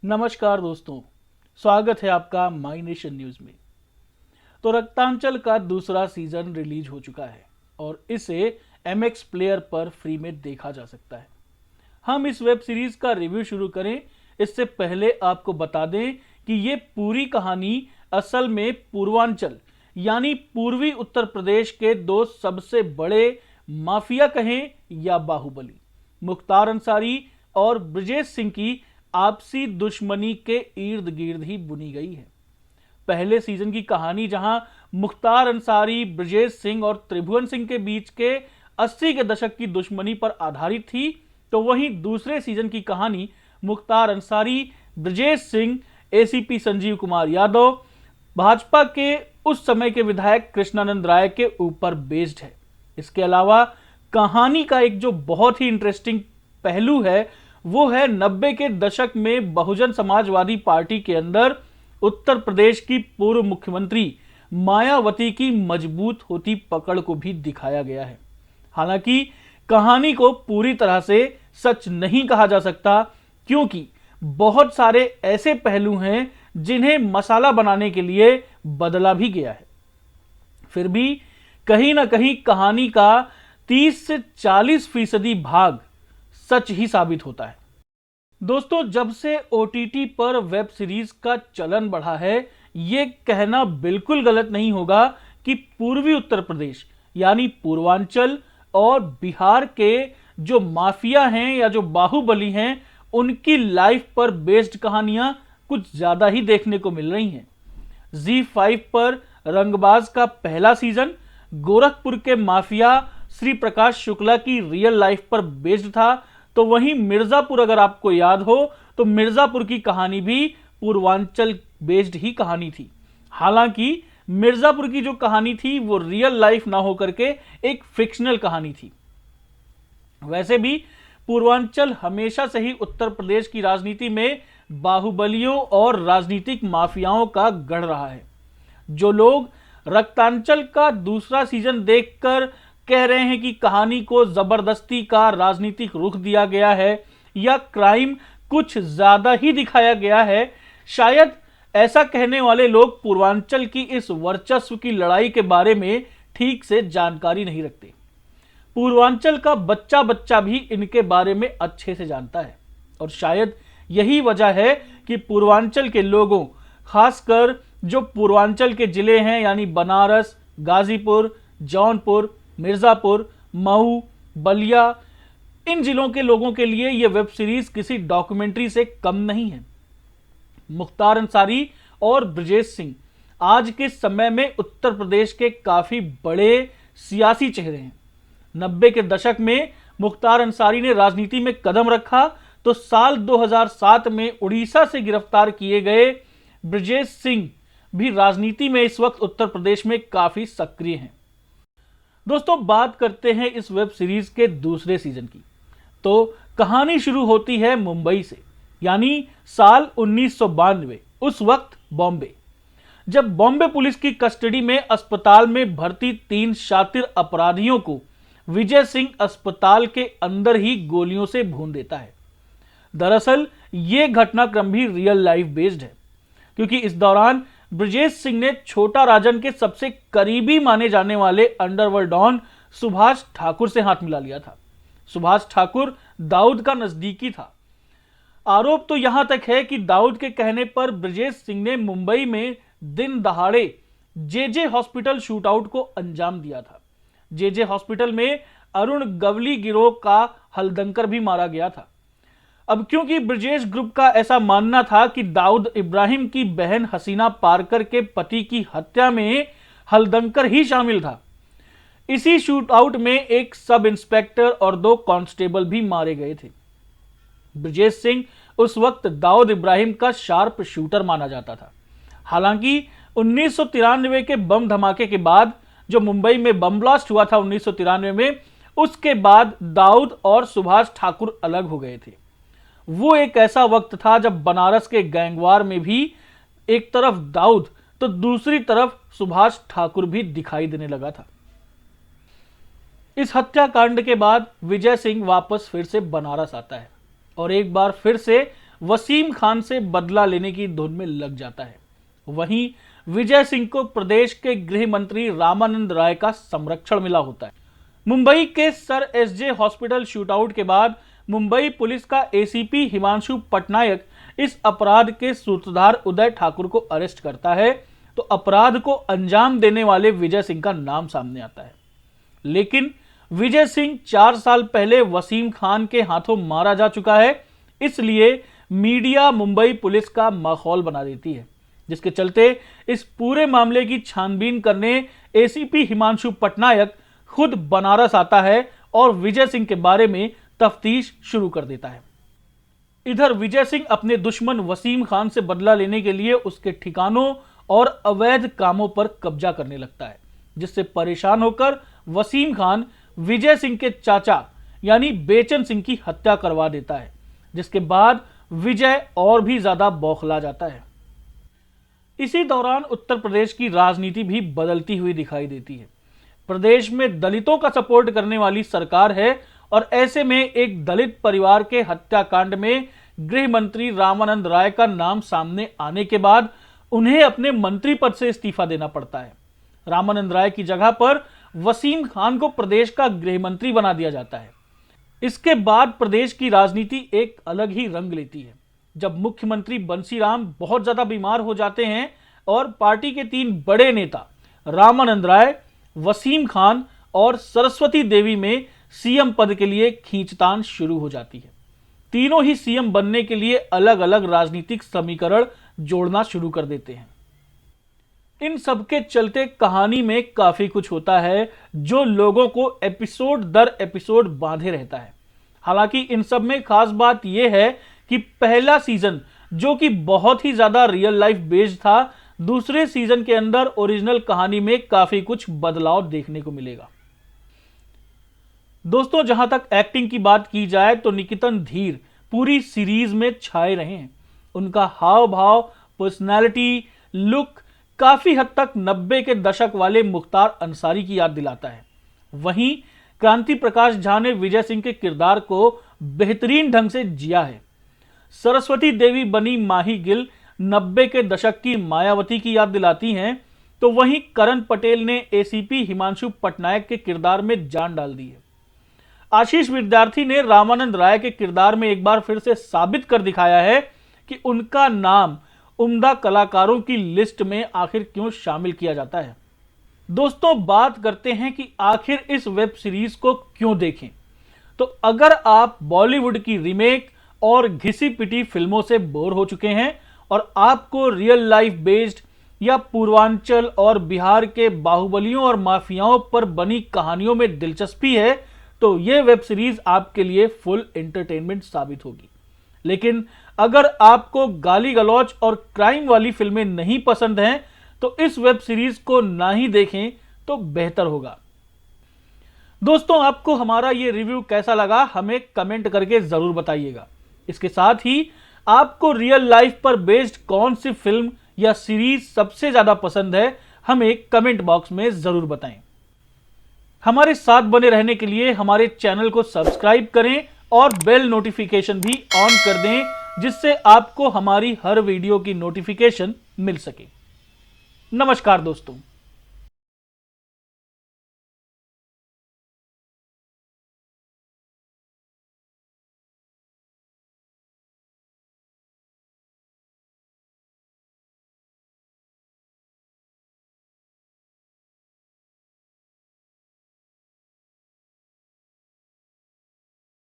नमस्कार दोस्तों, स्वागत है आपका माई नेशन न्यूज में। तो रक्तांचल का दूसरा सीजन रिलीज हो चुका है और इसे MX प्लेयर पर फ्री में देखा जा सकता है। हम इस वेब सीरीज का रिव्यू शुरू करें इससे पहले आपको बता दें कि ये पूरी कहानी असल में पूर्वांचल यानी पूर्वी उत्तर प्रदेश के दो सबसे बड़े माफिया कहें या बाहुबली मुख्तार अंसारी और ब्रजेश सिंह की आपसी दुश्मनी के इर्द गिर्द ही बुनी गई है। पहले सीजन की कहानी जहां मुख्तार अंसारी, ब्रजेश सिंह और त्रिभुवन सिंह के बीच के 80 के दशक की दुश्मनी पर आधारित थी, तो वहीं दूसरे सीजन की कहानी मुख्तार अंसारी, ब्रजेश सिंह, ACP संजीव कुमार यादव, भाजपा के उस समय के विधायक कृष्णानंद राय के ऊपर बेस्ड है। इसके अलावा कहानी का एक जो बहुत ही इंटरेस्टिंग पहलू है वो है 90 के दशक में बहुजन समाजवादी पार्टी के अंदर उत्तर प्रदेश की पूर्व मुख्यमंत्री मायावती की मजबूत होती पकड़ को भी दिखाया गया है। हालांकि कहानी को पूरी तरह से सच नहीं कहा जा सकता क्योंकि बहुत सारे ऐसे पहलू हैं जिन्हें मसाला बनाने के लिए बदला भी गया है। फिर भी कहीं ना कहीं कहानी का 30 से 40% भाग सच ही साबित होता है। दोस्तों, जब से OTT पर वेब सीरीज का चलन बढ़ा है, ये कहना बिल्कुल गलत नहीं होगा कि पूर्वी उत्तर प्रदेश यानी पूर्वांचल और बिहार के जो माफिया हैं या जो बाहुबली हैं, उनकी लाइफ पर बेस्ड कहानियां कुछ ज्यादा ही देखने को मिल रही हैं। ZEE5 पर रंगबाज का पहला सीजन गोरखपुर के माफिया श्री प्रकाश शुक्ला की रियल लाइफ पर बेस्ड था, तो वहीं मिर्जापुर, अगर आपको याद हो तो मिर्जापुर की कहानी भी पूर्वांचल बेस्ड ही कहानी थी। हालांकि मिर्जापुर की जो कहानी थी वो रियल लाइफ ना होकर के एक फिक्शनल कहानी थी। वैसे भी पूर्वांचल हमेशा से ही उत्तर प्रदेश की राजनीति में बाहुबलियों और राजनीतिक माफियाओं का गढ़ रहा है। जो लोग रक्तांचल का दूसरा सीजन देखकर कह रहे हैं कि कहानी को जबरदस्ती का राजनीतिक रुख दिया गया है या क्राइम कुछ ज्यादा ही दिखाया गया है, शायद ऐसा कहने वाले लोग पूर्वांचल की इस वर्चस्व की लड़ाई के बारे में ठीक से जानकारी नहीं रखते। पूर्वांचल का बच्चा बच्चा भी इनके बारे में अच्छे से जानता है और शायद यही वजह है कि पूर्वांचल के लोगों, खासकर जो पूर्वांचल के जिले हैं यानी बनारस, गाजीपुर, जौनपुर, मिर्जापुर, मऊ, बलिया, इन जिलों के लोगों के लिए यह वेब सीरीज किसी डॉक्यूमेंट्री से कम नहीं है। मुख्तार अंसारी और ब्रजेश सिंह आज के समय में उत्तर प्रदेश के काफी बड़े सियासी चेहरे हैं। 90 के दशक में मुख्तार अंसारी ने राजनीति में कदम रखा तो साल 2007 में उड़ीसा से गिरफ्तार किए गए ब्रजेश सिंह भी राजनीति में इस वक्त उत्तर प्रदेश में काफी सक्रिय हैं। दोस्तों, बात करते हैं इस वेब सीरीज के दूसरे सीजन की। तो कहानी शुरू होती है मुंबई से, यानी साल 1992। उस वक्त बॉम्बे, जब बॉम्बे पुलिस की कस्टडी में अस्पताल में भर्ती 3 शातिर अपराधियों को विजय सिंह अस्पताल के अंदर ही गोलियों से भून देता है। दरअसल यह घटनाक्रम भी रियल लाइफ बेस्ड है क्योंकि इस दौरान ब्रजेश सिंह ने छोटा राजन के सबसे करीबी माने जाने वाले अंडरवर्ल्ड डॉन सुभाष ठाकुर से हाथ मिला लिया था। सुभाष ठाकुर दाऊद का नजदीकी था। आरोप तो यहां तक है कि दाऊद के कहने पर ब्रजेश सिंह ने मुंबई में दिन दहाड़े JJ हॉस्पिटल शूटआउट को अंजाम दिया था। JJ हॉस्पिटल में अरुण गवली गिरोह का हलदंकर भी मारा गया था। अब क्योंकि ब्रजेश ग्रुप का ऐसा मानना था कि दाऊद इब्राहिम की बहन हसीना पारकर के पति की हत्या में हलदंकर ही शामिल था, इसी शूटआउट में एक सब इंस्पेक्टर और 2 कांस्टेबल भी मारे गए थे। ब्रजेश सिंह उस वक्त दाऊद इब्राहिम का शार्प शूटर माना जाता था। हालांकि 1993 के बम धमाके के बाद, जो मुंबई में बम ब्लास्ट हुआ था 1993 में, उसके बाद दाऊद और सुभाष ठाकुर अलग हो गए थे। वो एक ऐसा वक्त था जब बनारस के गैंगवार में भी एक तरफ दाऊद तो दूसरी तरफ सुभाष ठाकुर भी दिखाई देने लगा था। इस हत्याकांड के बाद विजय सिंह वापस फिर से बनारस आता है और एक बार फिर से वसीम खान से बदला लेने की धुन में लग जाता है। वहीं विजय सिंह को प्रदेश के गृह मंत्री रामानंद राय का संरक्षण मिला होता है। मुंबई के सर एसजे हॉस्पिटल शूटआउट के बाद मुंबई पुलिस का एसीपी हिमांशु पटनायक इस अपराध के सूत्रधार उदय ठाकुर को अरेस्ट करता है तो अपराध को अंजाम देने वाले विजय सिंह का नाम सामने आता है। लेकिन विजय सिंह 4 साल पहले वसीम खान के हाथों मारा जा चुका है, इसलिए मीडिया मुंबई पुलिस का माहौल बना देती है, जिसके चलते इस पूरे मामले की छानबीन करने एसीपी हिमांशु पटनायक खुद बनारस आता है और विजय सिंह के बारे में तफ्तीश शुरू कर देता है। इधर विजय सिंह अपने दुश्मन वसीम खान से बदला लेने के लिए उसके ठिकानों और अवैध कामों पर कब्जा करने लगता है, जिससे परेशान होकर वसीम खान विजय सिंह के चाचा यानी बेचन सिंह की हत्या करवा देता है, जिसके बाद विजय और भी ज्यादा बौखला जाता है। इसी दौरान उत्तर प्रदेश की राजनीति भी बदलती हुई दिखाई देती है। प्रदेश में दलितों का सपोर्ट करने वाली सरकार है और ऐसे में एक दलित परिवार के हत्याकांड में गृह मंत्री रामानंद राय का नाम सामने आने के बाद उन्हें अपने मंत्री पद से इस्तीफा देना पड़ता है। रामानंद राय की जगह पर वसीम खान को प्रदेश का गृह मंत्री बना दिया जाता है। इसके बाद प्रदेश की राजनीति एक अलग ही रंग लेती है, जब मुख्यमंत्री बंसीराम बहुत ज्यादा बीमार हो जाते हैं और पार्टी के 3 बड़े नेता रामानंद राय, वसीम खान और सरस्वती देवी में सीएम पद के लिए खींचतान शुरू हो जाती है। तीनों ही सीएम बनने के लिए अलग अलग राजनीतिक समीकरण जोड़ना शुरू कर देते हैं। इन सबके चलते कहानी में काफी कुछ होता है जो लोगों को एपिसोड दर एपिसोड बांधे रहता है। हालांकि इन सब में खास बात यह है कि पहला सीजन जो कि बहुत ही ज्यादा रियल लाइफ बेस्ड था, दूसरे सीजन के अंदर ओरिजिनल कहानी में काफी कुछ बदलाव देखने को मिलेगा। दोस्तों, जहां तक एक्टिंग की बात की जाए तो निकितन धीर पूरी सीरीज में छाए रहे हैं। उनका हाव भाव, पर्सनैलिटी, लुक काफी हद तक 90 के दशक वाले मुख्तार अंसारी की याद दिलाता है। वहीं क्रांति प्रकाश झा ने विजय सिंह के किरदार को बेहतरीन ढंग से जिया है। सरस्वती देवी बनी माही गिल 90 के दशक की मायावती की याद दिलाती हैं, तो वहीं करण पटेल ने एसीपी हिमांशु पटनायक के किरदार में जान डाल दी है। आशीष विद्यार्थी ने रामानंद राय के किरदार में एक बार फिर से साबित कर दिखाया है कि उनका नाम उम्दा कलाकारों की लिस्ट में आखिर क्यों शामिल किया जाता है। दोस्तों, बात करते हैं कि आखिर इस वेब सीरीज को क्यों देखें। तो अगर आप बॉलीवुड की रीमेक और घिसी पिटी फिल्मों से बोर हो चुके हैं और आपको रियल लाइफ बेस्ड या पूर्वांचल और बिहार के बाहुबलियों और माफियाओं पर बनी कहानियों में दिलचस्पी है, तो यह वेब सीरीज आपके लिए फुल एंटरटेनमेंट साबित होगी। लेकिन अगर आपको गाली गलौज और क्राइम वाली फिल्में नहीं पसंद हैं, तो इस वेब सीरीज को ना ही देखें तो बेहतर होगा। दोस्तों, आपको हमारा ये रिव्यू कैसा लगा हमें कमेंट करके जरूर बताइएगा। इसके साथ ही आपको रियल लाइफ पर बेस्ड कौन सी फिल्म या सीरीज सबसे ज्यादा पसंद है, हमें कमेंट बॉक्स में जरूर बताएं। हमारे साथ बने रहने के लिए हमारे चैनल को सब्सक्राइब करें और बेल नोटिफिकेशन भी ऑन कर दें, जिससे आपको हमारी हर वीडियो की नोटिफिकेशन मिल सके। नमस्कार दोस्तों।